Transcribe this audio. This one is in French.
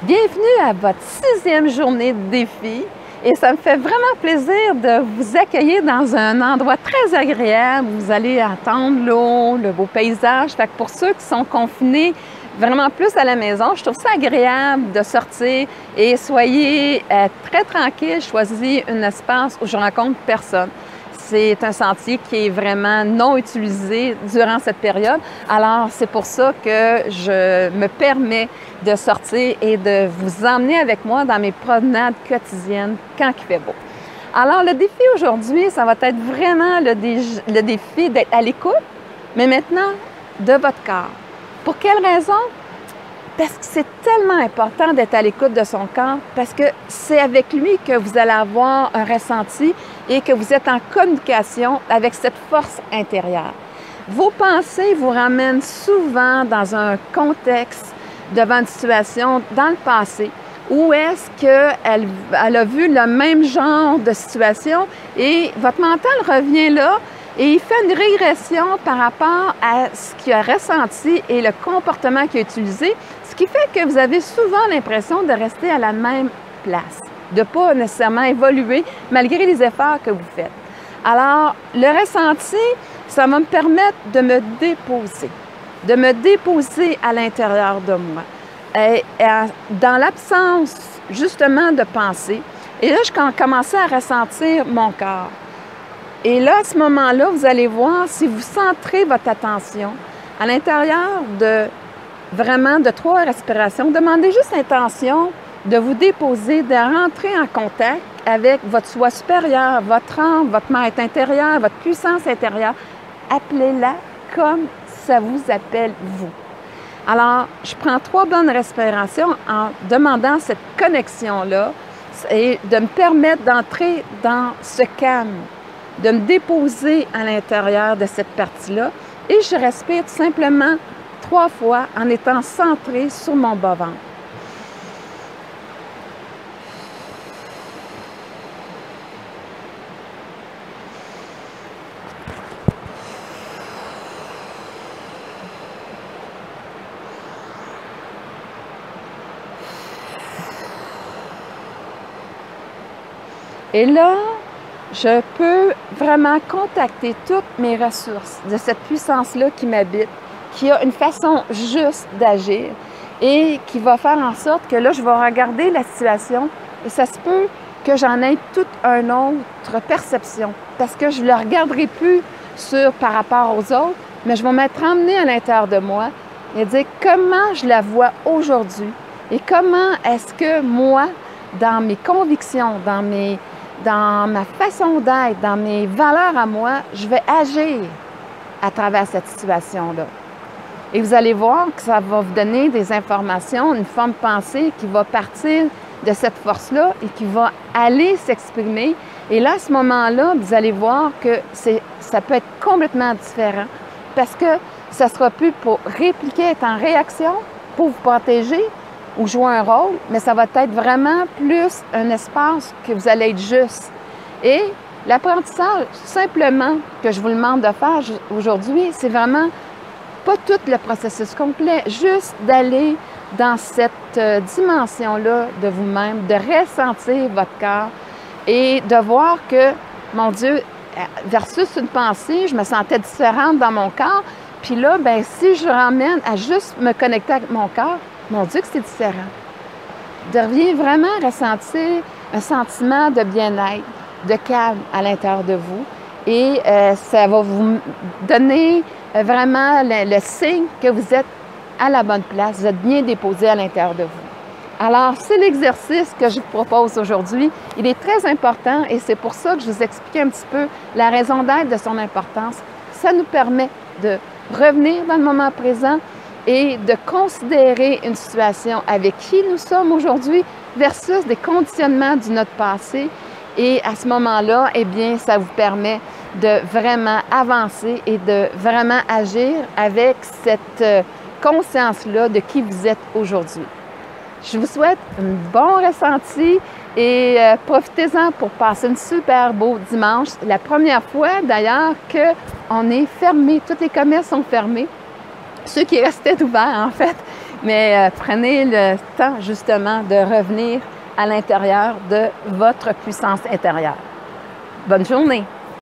Bienvenue à votre 6e journée de défi et ça me fait vraiment plaisir de vous accueillir dans un endroit très agréable. Vous allez entendre l'eau, le beau paysage. Fait que pour ceux qui sont confinés vraiment plus à la maison, je trouve ça agréable de sortir et soyez très tranquille. Choisissez un espace où je rencontre personne. C'est un sentier qui est vraiment non utilisé durant cette période. Alors, c'est pour ça que je me permets de sortir et de vous emmener avec moi dans mes promenades quotidiennes quand il fait beau. Alors, le défi aujourd'hui, ça va être vraiment le défi d'être à l'écoute, mais maintenant de votre corps. Pour quelle raison? Parce que c'est tellement important d'être à l'écoute de son corps, parce que c'est avec lui que vous allez avoir un ressenti et que vous êtes en communication avec cette force intérieure. Vos pensées vous ramènent souvent dans un contexte, devant une situation dans le passé, où est-ce qu'elle a vu le même genre de situation et votre mental revient là et il fait une régression par rapport à ce qu'il a ressenti et le comportement qu'il a utilisé, ce qui fait que vous avez souvent l'impression de rester à la même place, de ne pas nécessairement évoluer malgré les efforts que vous faites. Alors, le ressenti, ça va me permettre de me déposer à l'intérieur de moi. Et dans l'absence, justement, de pensée, et là, je commençais à ressentir mon corps. Et là, à ce moment-là, vous allez voir si vous centrez votre attention à l'intérieur de 3 respirations. Demandez juste l'intention de vous déposer, de rentrer en contact avec votre soi supérieur, votre âme, votre maître intérieur, votre puissance intérieure. Appelez-la comme ça vous appelle vous. Alors, je prends 3 bonnes respirations en demandant cette connexion-là et de me permettre d'entrer dans ce calme, de me déposer à l'intérieur de cette partie-là. Et je respire tout simplement 3 fois en étant centré sur mon bas-ventre. Et là, je peux vraiment contacter toutes mes ressources de cette puissance-là qui m'habite, qui a une façon juste d'agir et qui va faire en sorte que là, je vais regarder la situation et ça se peut que j'en ai toute une autre perception parce que je ne le regarderai plus par rapport aux autres, mais je vais m'être emmenée à l'intérieur de moi et dire comment je la vois aujourd'hui et comment est-ce que moi, dans mes convictions, dans ma façon d'être, dans mes valeurs à moi, je vais agir à travers cette situation-là. Et vous allez voir que ça va vous donner des informations, une forme de pensée qui va partir de cette force-là et qui va aller s'exprimer. Et là, à ce moment-là, vous allez voir que ça peut être complètement différent parce que ça ne sera plus pour répliquer, être en réaction, pour vous protéger, ou jouer un rôle, mais ça va être vraiment plus un espace que vous allez être juste. Et l'apprentissage, simplement, que je vous demande de faire aujourd'hui, c'est vraiment pas tout le processus complet, juste d'aller dans cette dimension-là de vous-même, de ressentir votre corps et de voir que, mon Dieu, versus une pensée, je me sentais différente dans mon corps, puis là, bien, si je ramène à juste me connecter avec mon corps, mon Dieu que c'est différent. De revenir vraiment ressentir un sentiment de bien-être, de calme à l'intérieur de vous. Et ça va vous donner vraiment le signe que vous êtes à la bonne place, vous êtes bien déposé à l'intérieur de vous. Alors, c'est l'exercice que je vous propose aujourd'hui. Il est très important et c'est pour ça que je vous explique un petit peu la raison d'être de son importance. Ça nous permet de revenir dans le moment présent et de considérer une situation avec qui nous sommes aujourd'hui versus des conditionnements de notre passé. Et à ce moment-là, eh bien, ça vous permet de vraiment avancer et de vraiment agir avec cette conscience-là de qui vous êtes aujourd'hui. Je vous souhaite un bon ressenti et profitez-en pour passer une super beau dimanche. La première fois, d'ailleurs, qu'on est fermé. Tous les commerces sont fermés. Ceux qui restaient ouverts, en fait. Mais prenez le temps, justement, de revenir à l'intérieur de votre puissance intérieure. Bonne journée!